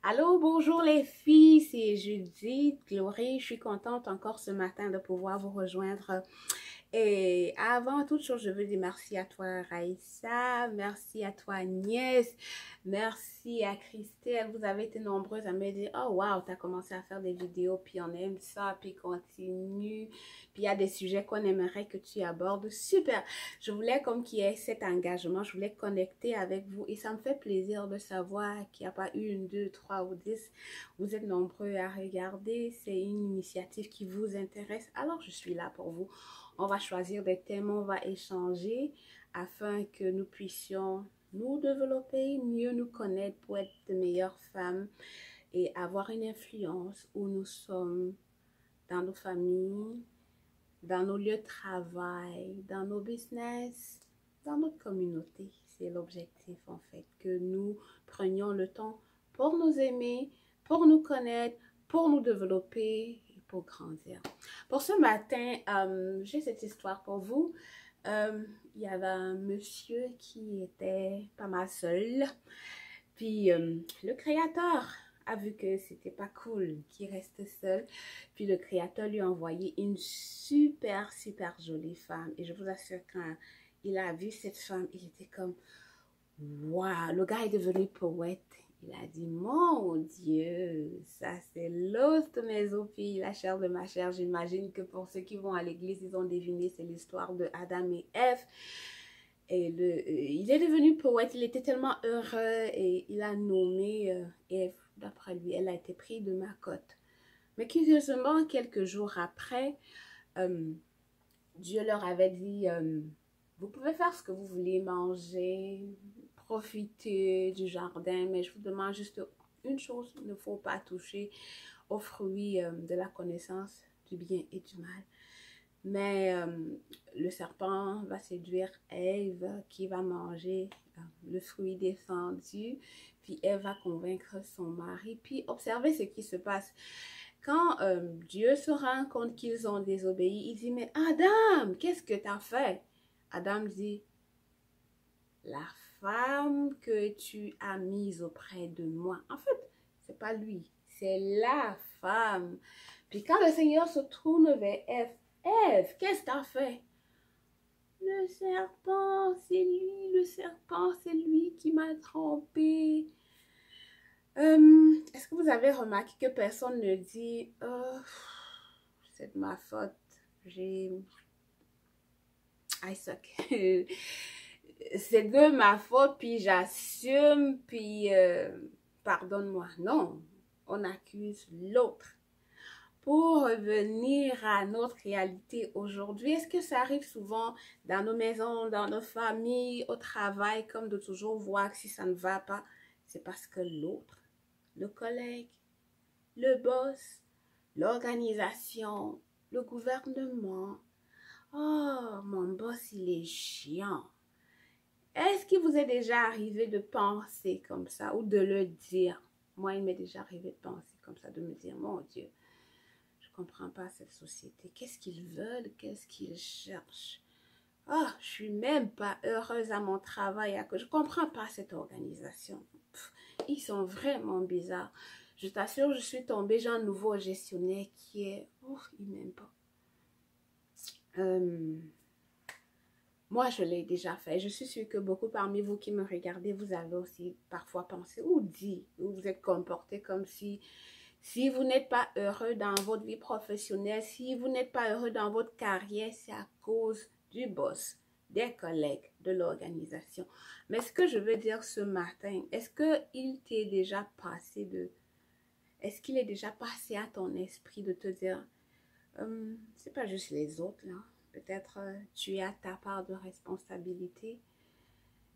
Allô, bonjour les filles, c'est Judith, Glory. Je suis contente encore ce matin de pouvoir vous rejoindre. Et avant toute chose, je veux dire merci à toi, Raïssa, merci à toi, Agnès, merci à Christelle. Vous avez été nombreuses à me dire, oh wow, tu as commencé à faire des vidéos, puis on aime ça, puis continue. Puis il y a des sujets qu'on aimerait que tu abordes. Super. Je voulais comme qu'il y ait cet engagement, je voulais connecter avec vous et ça me fait plaisir de savoir qu'il n'y a pas une, deux, trois ou 10. Vous êtes nombreux à regarder. C'est une initiative qui vous intéresse. Alors je suis là pour vous. On va choisir des thèmes, on va échanger afin que nous puissions nous développer, mieux nous connaître pour être de meilleures femmes et avoir une influence où nous sommes dans nos familles, dans nos lieux de travail, dans nos business, dans notre communauté. C'est l'objectif en fait, que nous prenions le temps pour nous aimer, pour nous connaître, pour nous développer et pour grandir. Pour ce matin, j'ai cette histoire pour vous. Il y avait un monsieur qui était pas mal seul. Puis le créateur a vu que c'était pas cool qu'il reste seul. Puis le créateur lui a envoyé une super jolie femme. Et je vous assure, quand il a vu cette femme, il était comme waouh, le gars est devenu poète. Il a dit, mon Dieu, ça c'est l'os de mes os, puis la chair de ma chair. J'imagine que pour ceux qui vont à l'église, ils ont deviné, c'est l'histoire de Adam et Ève. Et il est devenu poète, il était tellement heureux et il a nommé Ève. D'après lui, elle a été prise de ma côte. Mais curieusement, quelques jours après, euh, Dieu leur avait dit, vous pouvez faire ce que vous voulez, manger, profiter du jardin, mais je vous demande juste une chose, il ne faut pas toucher aux fruits de la connaissance du bien et du mal. Mais le serpent va séduire Ève qui va manger le fruit défendu. Puis Ève va convaincre son mari. Puis observez ce qui se passe. Quand Dieu se rend compte qu'ils ont désobéi, il dit, mais Adam, qu'est-ce que tu as fait? Adam dit, la femme que tu as mise auprès de moi. En fait, c'est pas lui, c'est la femme. Puis quand le Seigneur se tourne vers Ève, Ève, qu'est-ce que tu as fait? Le serpent, c'est lui, le serpent, c'est lui qui m'a trompé. Est-ce que vous avez remarqué que personne ne dit c'est de ma faute, I suck. C'est de ma faute, puis j'assume, puis pardonne-moi. Non, on accuse l'autre. Pour revenir à notre réalité aujourd'hui, est-ce que ça arrive souvent dans nos maisons, dans nos familles, au travail, comme de toujours voir que si ça ne va pas, c'est parce que l'autre, le collègue, le boss, l'organisation, le gouvernement, oh, mon boss, il est chiant. Est-ce qu'il vous est déjà arrivé de penser comme ça ou de le dire? Moi, il m'est déjà arrivé de penser comme ça, de me dire, mon Dieu, je ne comprends pas cette société. Qu'est-ce qu'ils veulent? Qu'est-ce qu'ils cherchent? Oh, je suis même pas heureuse à mon travail. Je ne comprends pas cette organisation. Ils sont vraiment bizarres. Je t'assure, je suis tombée, j'ai un nouveau gestionnaire qui est... Oh, il m'aime pas. Moi, je l'ai déjà fait. Je suis sûre que beaucoup parmi vous qui me regardez, vous avez aussi parfois pensé ou dit, ou vous êtes comporté comme si vous n'êtes pas heureux dans votre vie professionnelle, si vous n'êtes pas heureux dans votre carrière, c'est à cause du boss, des collègues, de l'organisation. Mais ce que je veux dire ce matin, est-ce qu'il est déjà passé à ton esprit de te dire, c'est pas juste les autres là. Peut-être tu as ta part de responsabilité.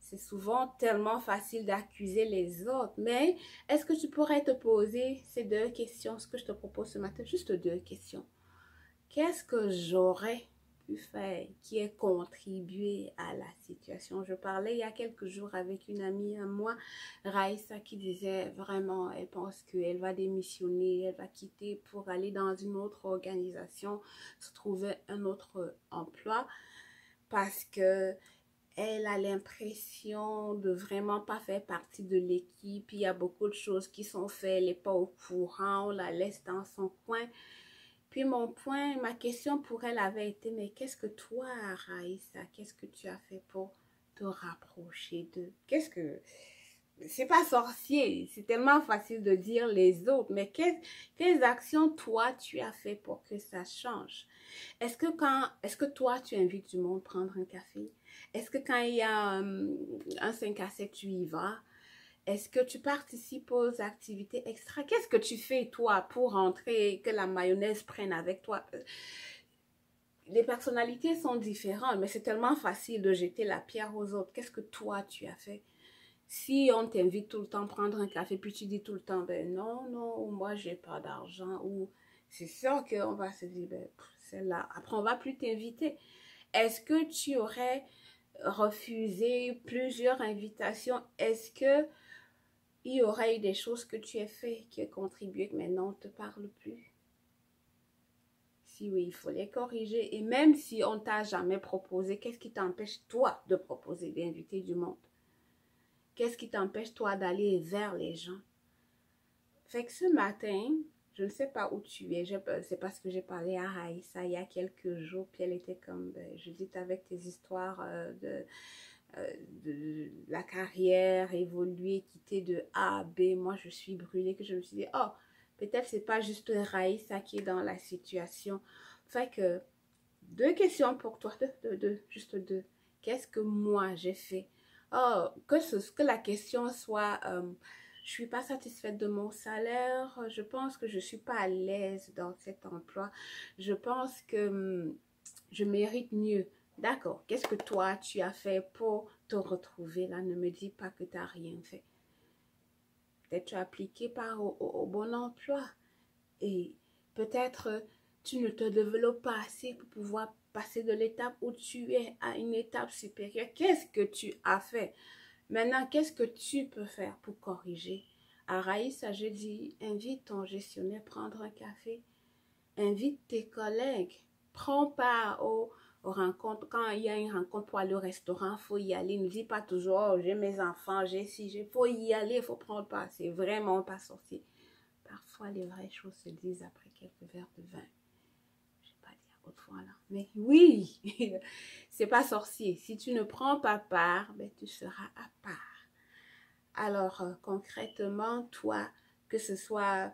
C'est souvent tellement facile d'accuser les autres. Mais est-ce que tu pourrais te poser ces deux questions, ce que je te propose ce matin, juste deux questions. Qu'est-ce que j'aurais pu faire qui ait contribué à la situation? Je parlais il y a quelques jours avec une amie à moi, Raïssa, qui disait vraiment, elle pense qu'elle va démissionner, elle va quitter pour aller dans une autre organisation, se trouver un autre emploi parce que elle a l'impression de vraiment pas faire partie de l'équipe. Il y a beaucoup de choses qui sont faites, elle n'est pas au courant, on la laisse dans son coin. Puis ma question pour elle avait été, mais qu'est-ce que toi, Raïssa, qu'est-ce que tu as fait pour te rapprocher d'eux? C'est pas sorcier, c'est tellement facile de dire les autres, mais quelles actions toi tu as fait pour que ça change? Est-ce que toi tu invites du monde prendre un café? Est-ce que quand il y a un 5 à 7, tu y vas? Est-ce que tu participes aux activités extra? Qu'est-ce que tu fais toi pour rentrer, que la mayonnaise prenne avec toi? Les personnalités sont différentes, mais c'est tellement facile de jeter la pierre aux autres. Qu'est-ce que toi tu as fait? Si on t'invite tout le temps à prendre un café, puis tu dis tout le temps, ben non, non, moi j'ai pas d'argent, ou c'est sûr qu'on va se dire, ben celle-là, après on va plus t'inviter. Est-ce que tu aurais refusé plusieurs invitations? Est-ce que il y aurait eu des choses que tu as fait qui ont contribué que maintenant on ne te parle plus? Si oui, il faut les corriger. Et même si on ne t'a jamais proposé, qu'est-ce qui t'empêche toi de proposer, d'inviter du monde? Qu'est-ce qui t'empêche, toi, d'aller vers les gens? Fait que ce matin, je ne sais pas où tu es. C'est parce que j'ai parlé à Raïssa il y a quelques jours. Puis elle était comme, ben, je dis, avec tes histoires de la carrière, évoluer, quitter de A à B. Moi, je suis brûlée, que je me suis dit, oh, peut-être c'est pas juste Raïssa qui est dans la situation. Fait que, deux questions pour toi, juste deux. Qu'est-ce que moi j'ai fait? Oh, que la question soit, je suis pas satisfaite de mon salaire, je pense que je suis pas à l'aise dans cet emploi, je pense que je mérite mieux. D'accord, qu'est-ce que toi tu as fait pour te retrouver là? Ne me dis pas que tu n'as rien fait. Peut-être tu as appliqué au bon emploi et peut-être tu ne te développes pas assez pour pouvoir passer de l'étape où tu es à une étape supérieure. Qu'est-ce que tu as fait? Maintenant, qu'est-ce que tu peux faire pour corriger? À Raïssa, je dis, invite ton gestionnaire à prendre un café. Invite tes collègues. Prends part aux rencontres. Quand il y a une rencontre pour aller au restaurant, il faut y aller. Ne dis pas toujours, oh, j'ai mes enfants, j'ai ci, il faut y aller, il faut prendre part. C'est vraiment pas sorcier. Parfois, les vraies choses se disent après quelques verres de vin. Je ne vais pas dire autrefois là. Mais oui, c'est pas sorcier. Si tu ne prends pas part, ben, tu seras à part. Alors, concrètement, toi, que ce soit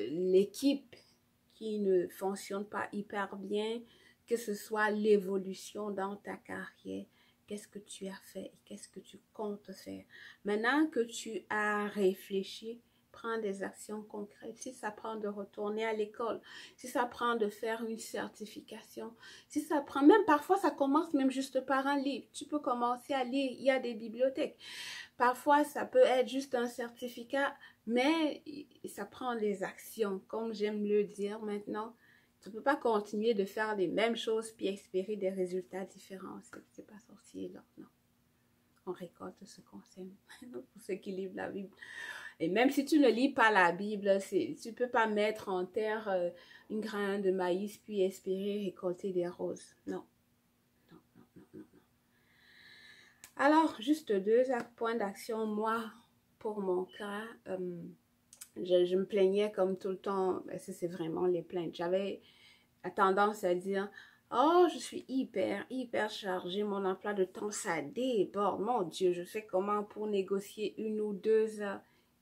l'équipe qui ne fonctionne pas hyper bien, que ce soit l'évolution dans ta carrière, qu'est-ce que tu as fait et qu'est-ce que tu comptes faire. Maintenant que tu as réfléchi, prends des actions concrètes. Si ça prend de retourner à l'école, si ça prend de faire une certification, si ça prend, même parfois ça commence même juste par un livre. Tu peux commencer à lire, il y a des bibliothèques. Parfois, ça peut être juste un certificat, mais ça prend des actions. Comme j'aime le dire maintenant, tu ne peux pas continuer de faire les mêmes choses puis espérer des résultats différents. C'est pas sorcier, là, non. On récolte ce qu'on sème, pour ceux qui lisent la Bible. Et même si tu ne lis pas la Bible, tu ne peux pas mettre en terre une graine de maïs puis espérer récolter des roses. Non. Non, non, non, non, non. Alors, juste deux points d'action. Moi, pour mon cas, je me plaignais comme tout le temps. Ça, c'est vraiment les plaintes. J'avais tendance à dire, oh, je suis hyper chargée. Mon emploi de temps, ça déborde. Mon Dieu, je sais comment pour négocier 1 ou 2 heures.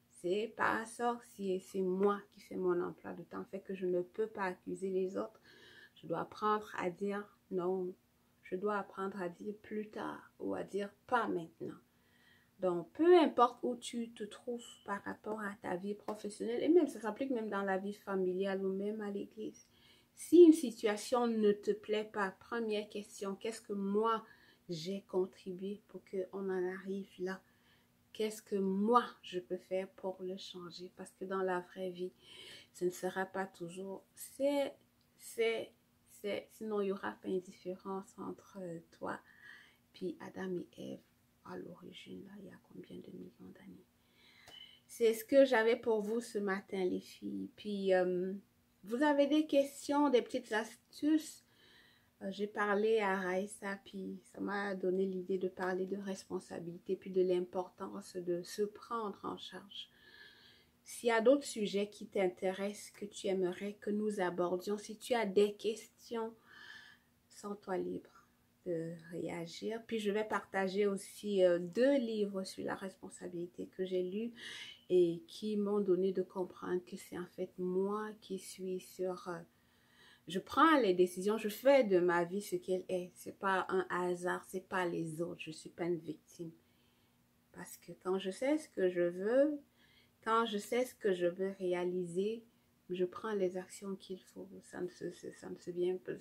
C'est pas sorcier, c'est moi qui fais mon emploi de temps. Fait que je ne peux pas accuser les autres. Je dois apprendre à dire non. Je dois apprendre à dire plus tard ou à dire pas maintenant. Donc, peu importe où tu te trouves par rapport à ta vie professionnelle, et même ça s'applique même dans la vie familiale ou même à l'église. Si une situation ne te plaît pas, première question, qu'est-ce que moi j'ai contribué pour qu'on en arrive là? Qu'est-ce que moi je peux faire pour le changer? Parce que dans la vraie vie, ce ne sera pas toujours sinon il n'y aura pas une différence entre toi puis Adam et Ève à l'origine, là, il y a combien de millions d'années. C'est ce que j'avais pour vous ce matin, les filles. Puis, vous avez des questions, des petites astuces, J'ai parlé à Raïssa, puis ça m'a donné l'idée de parler de responsabilité, puis de l'importance de se prendre en charge. S'il y a d'autres sujets qui t'intéressent, que tu aimerais que nous abordions, si tu as des questions, sens-toi libre de réagir. Puis je vais partager aussi 2 livres sur la responsabilité que j'ai lus et qui m'ont donné de comprendre que c'est en fait moi qui suis sur... je prends les décisions, je fais de ma vie ce qu'elle est. C'est pas un hasard, c'est pas les autres. Je suis pas une victime. Parce que quand je sais ce que je veux, quand je sais ce que je veux réaliser, je prends les actions qu'il faut. Ça ne se vient pas.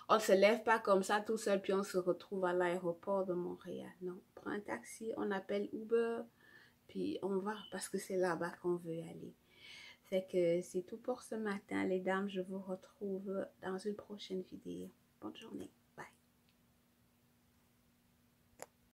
On ne se lève pas comme ça tout seul, puis on se retrouve à l'aéroport de Montréal. Non, on prend un taxi, on appelle Uber, puis on va parce que c'est là-bas qu'on veut aller. Fait que c'est tout pour ce matin, les dames. Je vous retrouve dans une prochaine vidéo. Bonne journée.